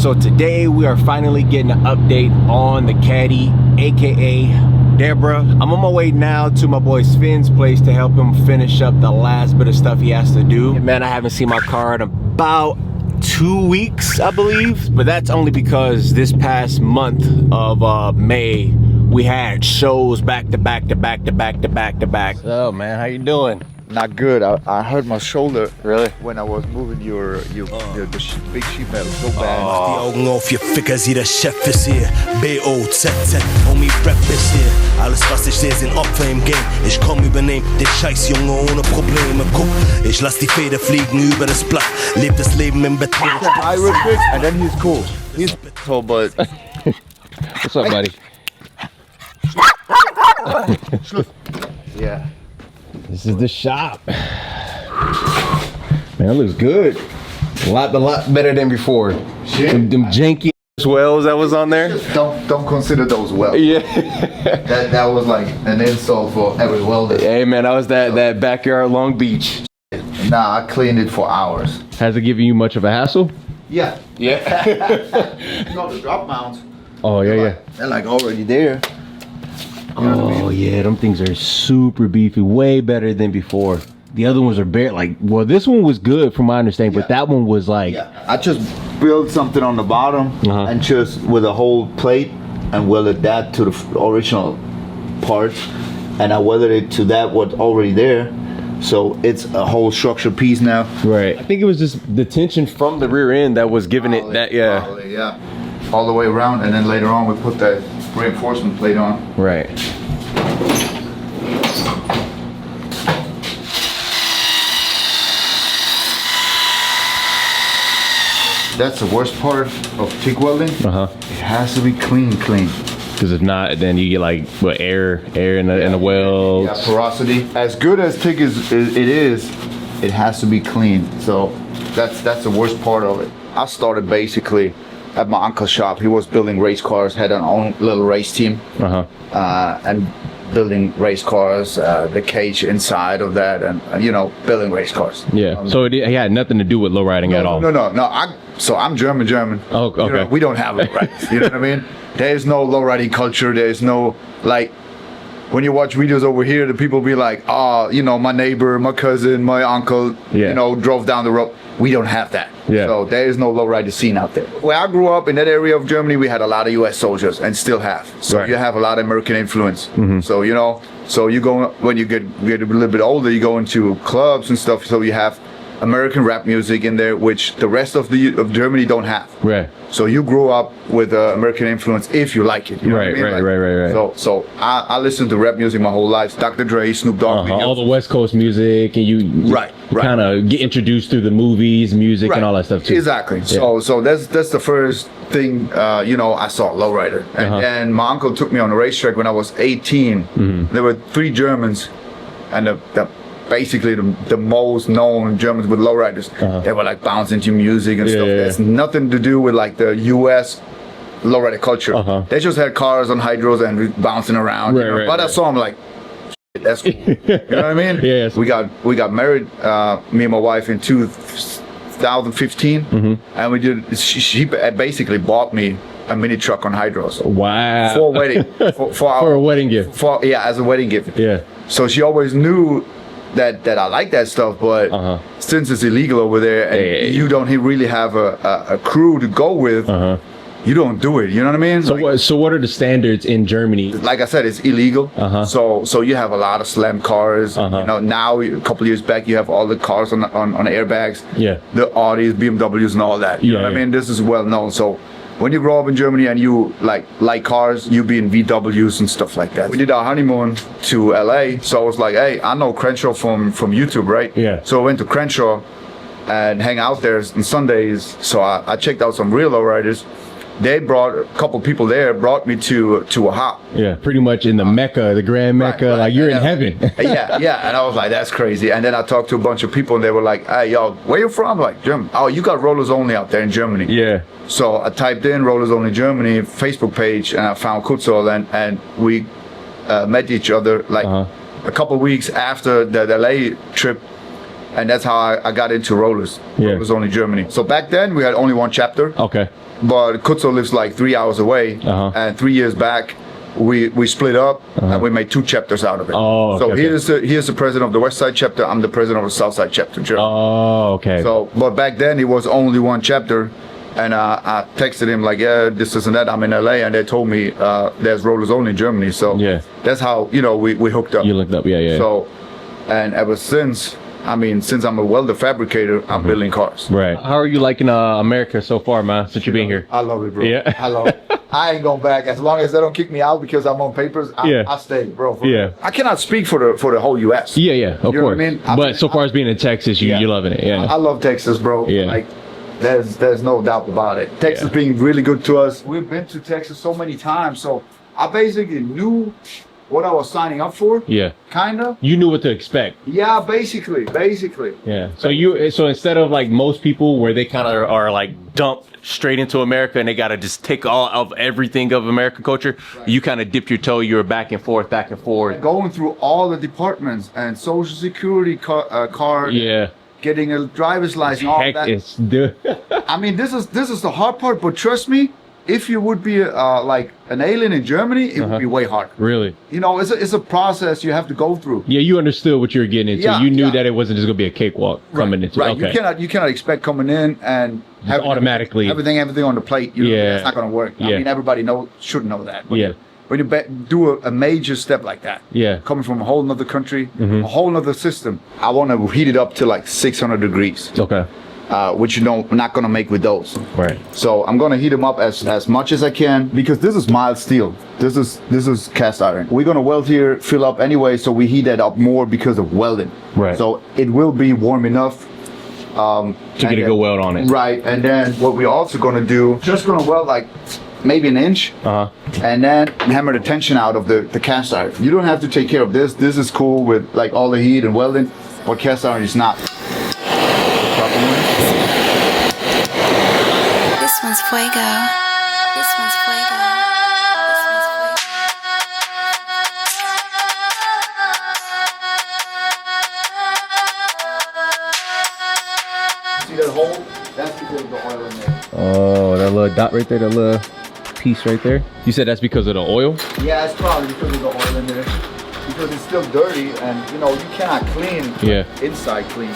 So today we are finally getting an update on the Caddy, aka Deborah. I'm on my way now to my boy Sven's place to help him finish up the last bit of stuff he has to do. Man, I haven't seen my car in about 2 weeks, I believe, but that's only because this past month of May we had shows back to back to back to back to back to back. Oh man, how you doing? Not good. I hurt my shoulder. Really? When I was moving the big sheet metal so bad. Die Augen auf, ihr Ficker, sieh, der Chef ist hier. BOZZ, Homie, Rap ist hier. Alles, was ich sehe, sind Opfer im Game. Ich komm, übernehm den Scheiß, Junge, ohne Probleme. Guck, ich lass die Feder fliegen über das Blatt. Leb das Leben im Bett. And then he's cool. He's cool, but... What's up, buddy? Yeah. This is the shop. Man, it looks good. A lot better than before. Them janky wells that was on there. Don't consider those welds. Yeah. that was like an insult for every welder. Hey man, that was that backyard Long Beach. Nah, I cleaned it for hours. Has it given you much of a hassle? Yeah. Yeah. You know the drop mounts. Oh yeah, They're like already there. You know what I mean? Yeah, them things are super beefy, way better than before. The other ones are bare, like, well, this one was good from my understanding, but that one was like... Yeah, I just built something on the bottom and just with a whole plate and welded that to the original parts, and I welded it to that what's already there, so it's a whole structure piece now. Right. I think it was just the tension from the rear end that was giving it that, yeah. Probably, yeah. All the way around, and then later on we put that reinforcement plate on. Right. That's the worst part of TIG welding. It has to be clean. Because if not, then you get like what air in the weld. Yeah, porosity. As good as TIG is, it has to be clean. So that's the worst part of it. I started basically at my uncle's shop. He was building race cars, had an own little race team, and building race cars, the cage inside of that, and you know, building race cars. Yeah. So it had nothing to do with low riding at all. No. So I'm German. Oh, okay. You know, we don't have low riders. You know what I mean? There's no low riding culture. There's no like. When you watch videos over here, the people be like, oh, you know, my neighbor, my cousin, my uncle, you know, drove down the road. We don't have that. Yeah. So there is no lowrider scene out there. Where I grew up in that area of Germany, we had a lot of U.S. soldiers and still have. So you have a lot of American influence. So, you know, so you go, when you get a little bit older, you go into clubs and stuff. So you have American rap music in there, which the rest of Germany don't have. Right. So you grew up with American influence if you like it. You know what I mean? Right. So I listened to rap music my whole life. Dr. Dre, Snoop Dogg. All the West Coast music, and you kind of get introduced through the movies, music, and all that stuff too. Exactly. Yeah. So that's the first thing, you know, I saw Lowrider. And my uncle took me on a racetrack when I was 18. There were 3 Germans, and basically the most known Germans with lowriders. They were like bouncing to music and stuff. There's nothing to do with like the US lowrider culture. They just had cars on hydros and bouncing around. But I saw them like, that's cool. You know what I mean? Yes. We got married, me and my wife, in 2015, and we did. She basically bought me a mini truck on hydros. Wow. For a wedding. For a wedding gift. As a wedding gift. Yeah. So she always knew that I like that stuff, but since it's illegal over there and you don't really have a crew to go with, you don't do it. You know what I mean? So what are the standards in Germany? Like I said, it's illegal. So you have a lot of slam cars. You know, now a couple of years back, you have all the cars on airbags. Yeah. The Audis, BMWs, and all that. You know what I mean? This is well known. So when you grow up in Germany and you like cars, you be in VWs and stuff like that. We did our honeymoon to LA, so I was like, hey, I know Crenshaw from YouTube, right? Yeah. So I went to Crenshaw and hang out there on Sundays. So I checked out some real lowriders. They brought a couple people there, brought me to a hop. Yeah, pretty much in the Mecca, the Grand Mecca, like you're in heaven. yeah, and I was like, that's crazy. And then I talked to a bunch of people, and they were like, hey, yo, where you from? I'm like, Germany. Oh, you got Rollerz Only out there in Germany. Yeah. So I typed in Rollerz Only Germany Facebook page, and I found Kutzol, and we met each other like a couple of weeks after the LA trip. And that's how I got into Rollerz. Rollerz Only Germany. So back then we had only one chapter. Okay. but Kutzo lives like 3 hours away, and 3 years back, we split up and we made 2 chapters out of it. Oh, okay, so he is the president of the West Side chapter. I'm the president of the South Side chapter. Oh, okay. So, but back then it was only 1 chapter, and I texted him like, yeah, this and that. I'm in LA, and they told me there's Rollerz only in Germany. So that's how we hooked up. You looked up, yeah. So, and ever since. I mean, since I'm a welder fabricator, I'm building cars. Right. How are you liking America so far, man, since you've been here? I love it, bro. Yeah. I love it. I ain't going back. As long as they don't kick me out because I'm on papers, I stay, bro. I cannot speak for the whole U.S. Yeah, of course. I mean? But so far as being in Texas, you're loving it, yeah. I love Texas, bro. Yeah. Like, there's no doubt about it. Texas being really good to us. We've been to Texas so many times, so I basically knew what I was signing up for. Yeah. Kinda. You knew what to expect. Yeah, basically. Yeah. So instead of like most people where they kind of are like dumped straight into America and they got to just take all of everything of American culture, you kind of dipped your toe. You were back and forth. Going through all the departments and Social Security card. Yeah. Getting a driver's license. All that. I mean, this is the hard part, but trust me. If you would be like an alien in Germany, it would be way harder. Really? You know, it's a process you have to go through. Yeah, you understood what you were getting into. Yeah, you knew that it wasn't just gonna be a cakewalk coming into. Right. Okay. You cannot expect coming in and having automatically everything on the plate. You know, that's not gonna work. I mean, everybody should know that. But when you do a major step like that, coming from a whole nother country, a whole nother system, I want to heat it up to like 600 degrees. Okay. Which not gonna make with those. Right. So I'm gonna heat them up as much as I can because this is mild steel. This is cast iron. We're gonna weld here, fill up anyway, so we heat that up more because of welding. Right. So it will be warm enough to get a good weld on it. Right. And then what we're also gonna do, just gonna weld like maybe an inch, and then hammer the tension out of the cast iron. You don't have to take care of this. This is cool with like all the heat and welding, but cast iron is not. This one's fuego. This one's fuego. This one's fuego. See that hole? That's because of the oil in there. Oh, that little dot right there, that little piece right there. You said that's because of the oil? Yeah, it's probably because of the oil in there. Because it's still dirty and you cannot clean inside clean.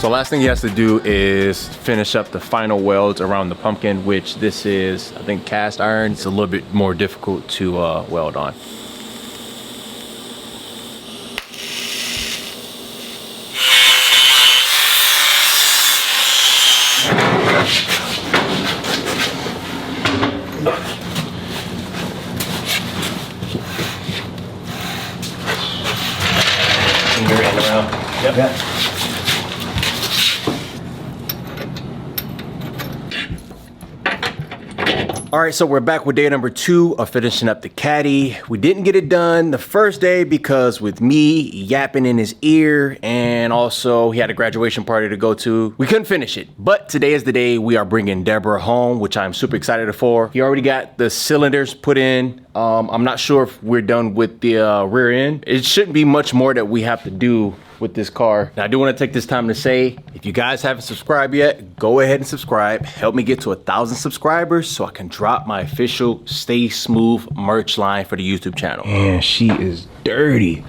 So last thing he has to do is finish up the final welds around the pumpkin, which this is, I think, cast iron. It's a little bit more difficult to weld on. Finger in around. Yep. Yeah. All right, so we're back with day number 2 of finishing up the Caddy. We didn't get it done the first day because with me yapping in his ear and also he had a graduation party to go to, we couldn't finish it. But today is the day we are bringing Deborah home, which I'm super excited for. He already got the cylinders put in. I'm not sure if we're done with the rear end. It shouldn't be much more that we have to do with this car. Now I do want to take this time to say, if you guys haven't subscribed yet, go ahead and subscribe. Help me get to 1,000 subscribers so I can drop my official Stay Smooth merch line for the YouTube channel. And she is dirty.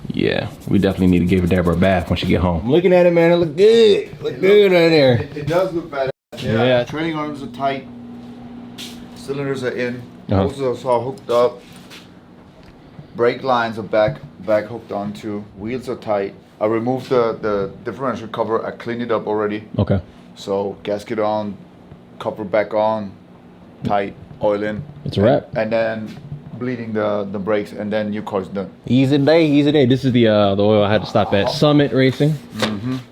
Yeah, we definitely need to give Deborah a bath when she get home. I'm looking at it, man, it look good. Look good right there. It does look bad. Yeah. Trailing arms are tight. Cylinders are in. Most of those are hooked up. Brake lines are back hooked onto. Wheels are tight. I removed the differential cover. I cleaned it up already. Okay. So gasket on, cover back on, tight, oil in. It's a wrap. And then bleeding the brakes, and then your car's done. Easy day, easy day. This is the oil I had to stop at Summit Racing.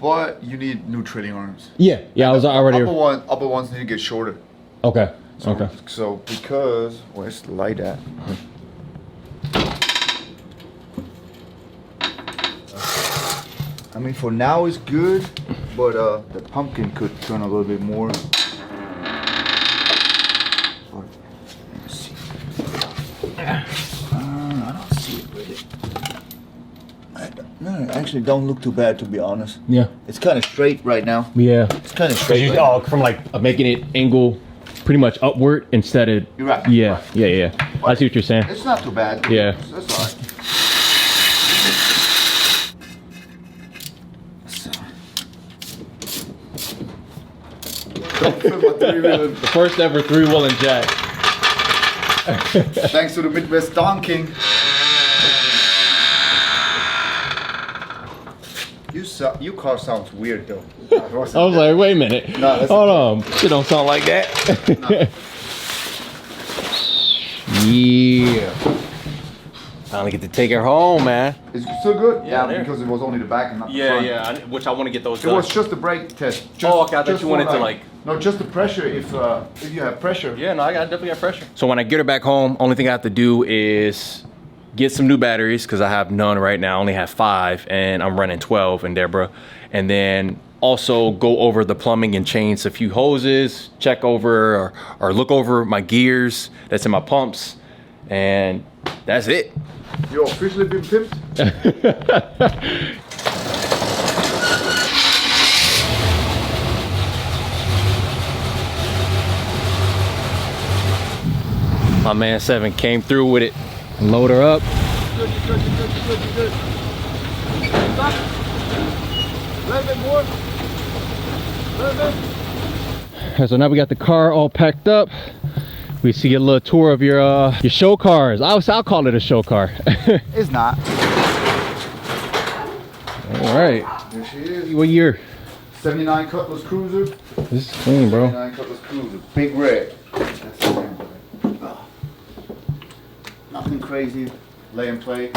But you need new trailing arms. Yeah, I was already. Upper ones need to get shorter. Okay. So because where's the light at? I mean, for now it's good, but the pumpkin could turn a little bit more. Let me see. I don't see it really. No, actually don't look too bad, to be honest. Yeah. It's kind of straight right now. Yeah. It's kind of straight. From like making it angle pretty much upward instead of. You're right. Yeah, right. yeah. I see what you're saying. It's not too bad. Yeah. That's all right. The first ever 3-wheeling jack. Thanks to the Midwest donking. Your car sounds weird though. I was like, wait a minute. No, hold on. It don't sound like that. No. Yeah. Finally get to take her home, man. It's still good? Yeah, because it was only the back and not the Yeah, front. which I want to get those It done. was just the brake test. Just, okay, I thought you wanted to like... No, just the pressure if you have pressure. Yeah, no, I definitely got pressure. So when I get her back home, only thing I have to do is get some new batteries because I have none right now. I only have 5 and I'm running 12 in Deborah. And then also go over the plumbing and change a few hoses, check over or look over my gears that's in my pumps. And that's it. You're officially been pimped? My man Sven came through with it. Load her up. Good. Stop. A little bit more. A little bit. So now we got the car all packed up. We see a little tour of your show cars. I'll call it a show car. It's not. All right. There she is. What year? 79 Cutlass Cruiser. This is clean, bro. 79 Cutlass Cruiser. Big red. That's the name. Nothing crazy. Lay and play.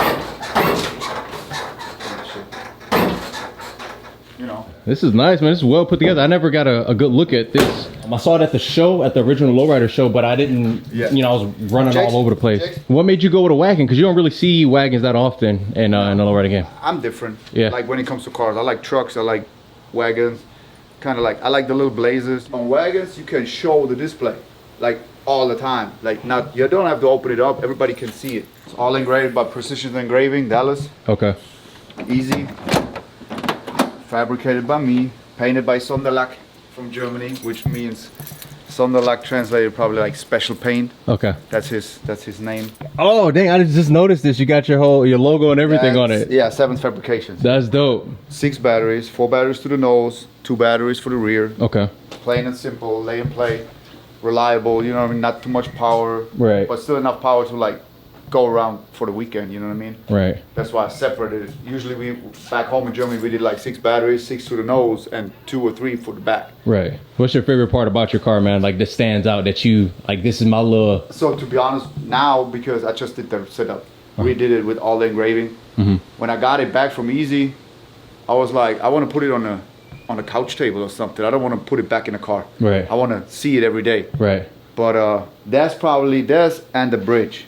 You know. This is nice, man. This is well put together. I never got a good look at this. I saw it at the show, at the original Lowrider show, but I didn't, I was running all over the place. What made you go with a wagon? Because you don't really see wagons that often in the Lowrider game. I'm different. Yeah. Like when it comes to cars, I like trucks, I like wagons. Kind of like, I like the little blazers. On wagons, you can show the display, like all the time. Like not, you don't have to open it up, everybody can see it. It's all engraved by Precision Engraving, Dallas. Okay. Easy. Fabricated by me, painted by Sonderlack from Germany, which means Sonderlack translated probably like special paint. Okay. That's his name. Oh dang! I just noticed this. You got your logo and everything on it. Yeah, 7 fabrications. That's dope. 6 batteries, 4 batteries to the nose, 2 batteries for the rear. Okay. Plain and simple, lay and play, reliable. You know what I mean? Not too much power, right? But still enough power to like go around for the weekend. You know what I mean? Right. That's why I separated it. Usually we back home in Germany we did like 6 batteries, 6 to the nose, and 2 or 3 for the back. Right. What's your favorite part about your car, man? Like that stands out that you like. This is my little. So to be honest, now because I just did the setup, redid it with all the engraving. When I got it back from Easy, I was like, I want to put it on a couch table or something. I don't want to put it back in the car. Right. I want to see it every day. Right. But that's probably this and the bridge,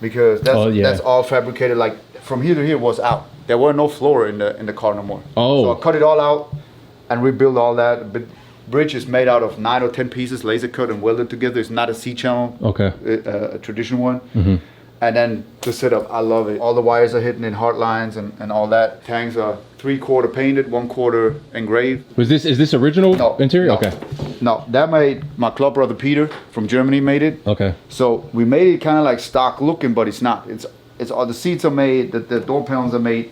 because that's all fabricated. Like from here to here was out. There were no floor in the car no more. Oh. So I cut it all out and rebuilt all that. But bridge is made out of 9 or 10 pieces, laser cut and welded together. It's not a C-channel. Okay. A traditional one. And then the setup, I love it. All the wires are hidden in hard lines and all that. Tanks are 3/4 painted, 1/4 engraved. Is this original interior? No. Okay. No, that made my club brother Peter from Germany made it. Okay. So we made it kind of like stock looking, but it's not. It's all the seats are made, the door panels are made,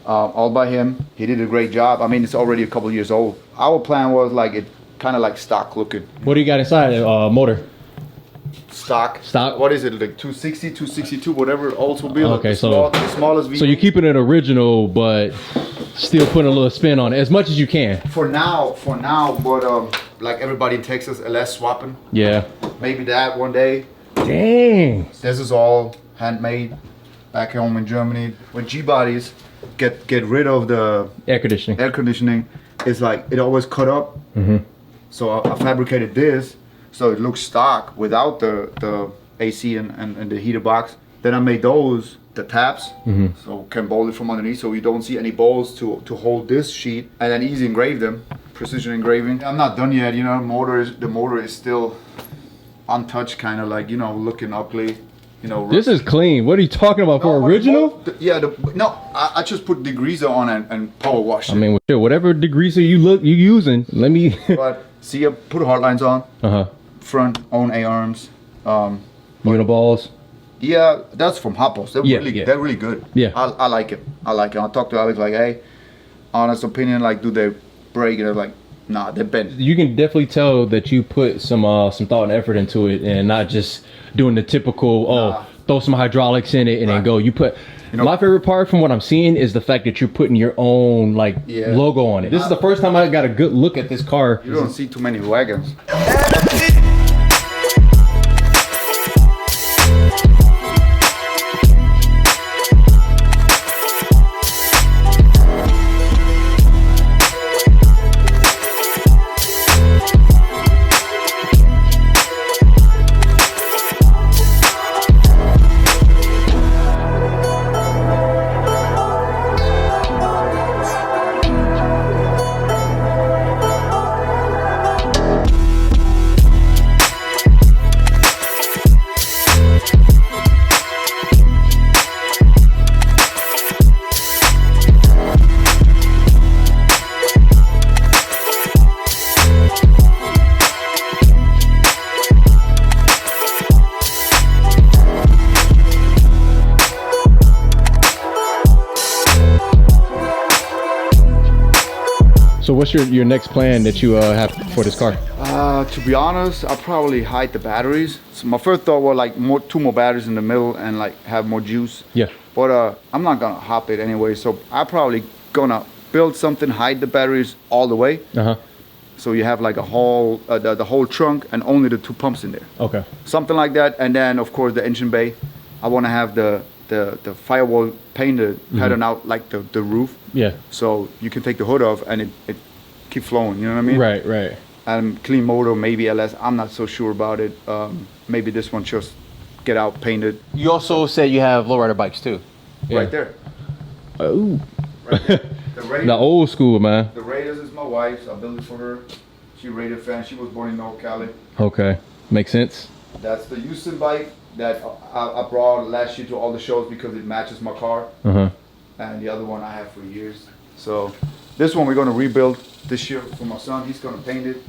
all by him. He did a great job. I mean, it's already a couple years old. Our plan was like it kind of like stock looking. What do you got inside? Motor. Stock. What is it, like 260, 262, whatever Oldsmobile? Okay, the smallest V8. So you're keeping it original, but still putting a little spin on it as much as you can. For now, but like everybody in Texas, LS swapping. Yeah. Maybe that one day. Dang. This is all handmade back home in Germany. When G-bodies get rid of the air conditioning, it's like it always cut up. So I fabricated this so it looks stock without the AC and the heater box. Then I made those, the tabs, so can bolt it from underneath so you don't see any bolts to hold this sheet, and then easy engrave them, precision engraving. I'm not done yet, you know, the motor is still untouched, kind of like, you know, looking ugly. You know, this is clean. What are you talking about? For original? I just put degreaser on and power wash it. I mean, whatever degreaser you using, let me. But see, I put hard lines on. Front own A-arms. Uniballs. Yeah, that's from Hoppos. They're really good. Yeah, I like it. I talked to Alex like, hey, honest opinion, like, do they break? And they're like, nah, they're bent. You can definitely tell that you put some thought and effort into it, and not just doing the typical throw some hydraulics in it and then go. You put. You know, my favorite part from what I'm seeing is the fact that you're putting your own logo on it. This is the first time I got a good look at this car. You don't see too many wagons. So what's your next plan that you have for this car? To be honest, I'll probably hide the batteries. So my first thought was like two more batteries in the middle and like have more juice. Yeah. But I'm not gonna hop it anyway. So I'm probably gonna build something, hide the batteries all the way. So you have like a whole the whole trunk and only the two pumps in there. Okay. Something like that, and then of course the engine bay. I want to have the firewall painted pattern out like the roof. Yeah. So you can take the hood off and it keep flowing. You know what I mean? Right. Right. And clean motor, maybe LS. I'm not so sure about it. Maybe this one just get out painted. You also said you have lowrider bikes too. Yeah. Right there. Oh. Right there. The old school, man. The Raiders is my wife's. I built it for her. She Raider fan. She was born in North Cali. Okay. Makes sense. That's the Houston bike that I brought last year to all the shows because it matches my car. And the other one I have for years. So this one we're going to rebuild this year for my son. He's going to paint it.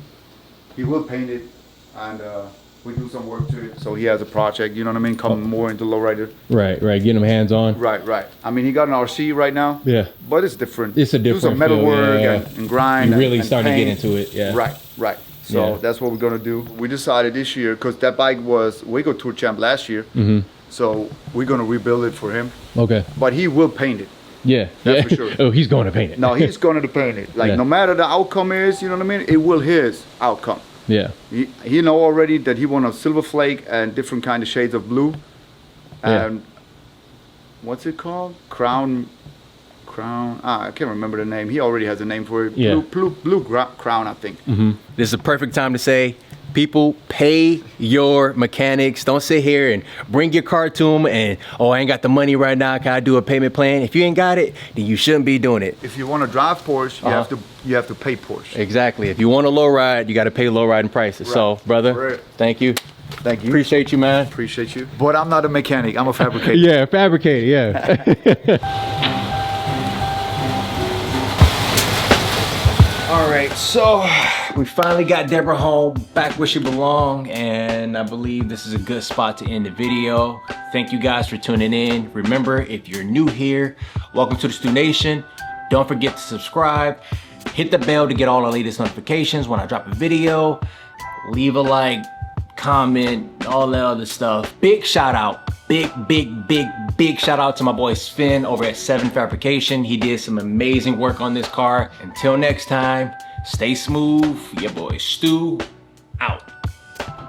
He will paint it, and we do some work to it. So he has a project, you know what I mean, coming more into lowrider. Right, getting him hands on. Right. I mean, he got an RC right now. Yeah. But it's different. It's a different do some metal work and grind. You really and starting to paint. get into it, yeah. Right. So that's what we're gonna do. We decided this year, because that bike was Waco Tour Champ last year. So we're gonna rebuild it for him. Okay. But he will paint it. Yeah. That's for sure. Oh, he's going to paint it. No, he's going to paint it. Like no matter the outcome is, you know what I mean? It will his outcome. Yeah. He know already that he want a silver flake and different kind of shades of blue. And what's it called? Crown. I can't remember the name. He already has a name for it. Yeah. Blue crown, I think. This is the perfect time to say, people, pay your mechanics. Don't sit here and bring your car to them and, oh, I ain't got the money right now. Can I do a payment plan? If you ain't got it, then you shouldn't be doing it. If you want to drive Porsche, you have to pay Porsche. Exactly. If you want a low ride, you got to pay low riding prices. Right. So, brother, thank you. Thank you. Appreciate you, man. Appreciate you. But I'm not a mechanic. I'm a fabricator. Yeah, fabricator. Yeah. All right, so we finally got Deborah home, back where she belongs, and I believe this is a good spot to end the video. Thank you guys for tuning in. Remember, if you're new here, welcome to the Stu Nation. Don't forget to subscribe, hit the bell to get all the latest notifications when I drop a video. Leave a like, comment, all that other stuff. Big shout out, big shout out to my boy Sven over at 7 Fabrication. He did some amazing work on this car. Until next time, stay smooth. Your boy Stu